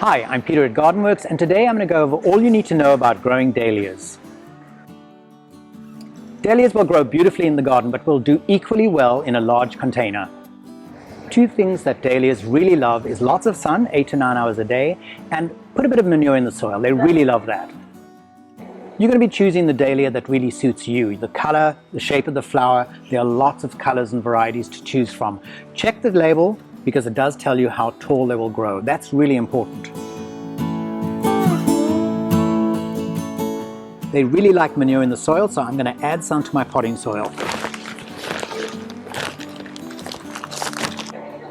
Hi, I'm Peter at GARDENWORKS, and today I'm going to go over all you need to know about growing dahlias. Dahlias will grow beautifully in the garden, but will do equally well in a large container. Two things that dahlias really love is lots of sun, 8 to 9 hours a day, and put a bit of manure in the soil. They really love that. You're going to be choosing the dahlia that really suits you. The color, the shape of the flower, there are lots of colors and varieties to choose from. Check the label because it does tell you how tall they will grow. That's really important. They really like manure in the soil, so I'm going to add some to my potting soil.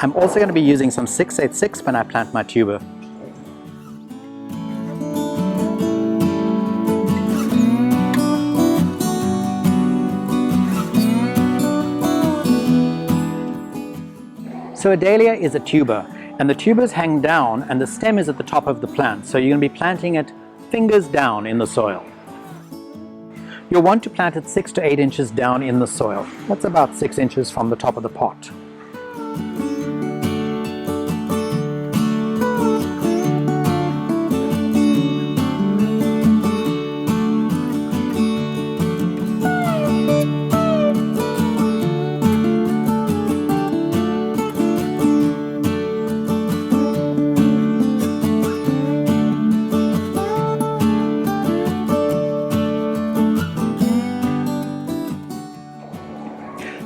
I'm also going to be using some 686 when I plant my tuber. So a dahlia is a tuber, and the tubers hang down and the stem is at the top of the plant, so you're going to be planting it fingers down in the soil. You'll want to plant it 6 to 8 inches down in the soil. That's about 6 inches from the top of the pot.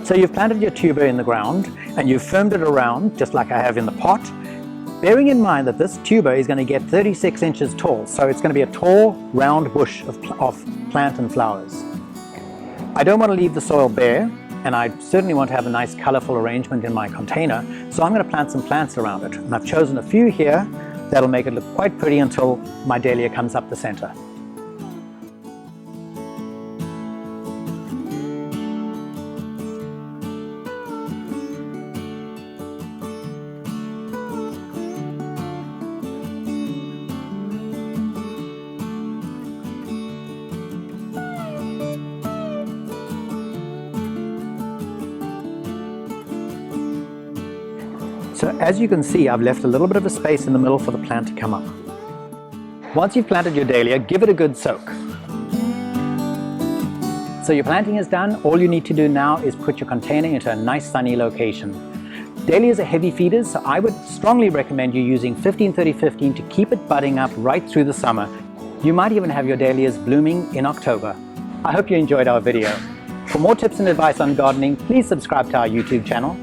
So you've planted your tuber in the ground and you've firmed it around just like I have in the pot, bearing in mind that this tuber is going to get 36 inches tall, so it's going to be a tall round bush of plant and flowers. I don't want to leave the soil bare, and I certainly want to have a nice colorful arrangement in my container, so I'm going to plant some plants around it, and I've chosen a few here that'll make it look quite pretty until my dahlia comes up the center. So as you can see, I've left a little bit of a space in the middle for the plant to come up. Once you've planted your dahlia, give it a good soak. So your planting is done. All you need to do now is put your container into a nice sunny location. Dahlias are heavy feeders, so I would strongly recommend you using 15-30-15 to keep it budding up right through the summer. You might even have your dahlias blooming in October. I hope you enjoyed our video. For more tips and advice on gardening, please subscribe to our YouTube channel.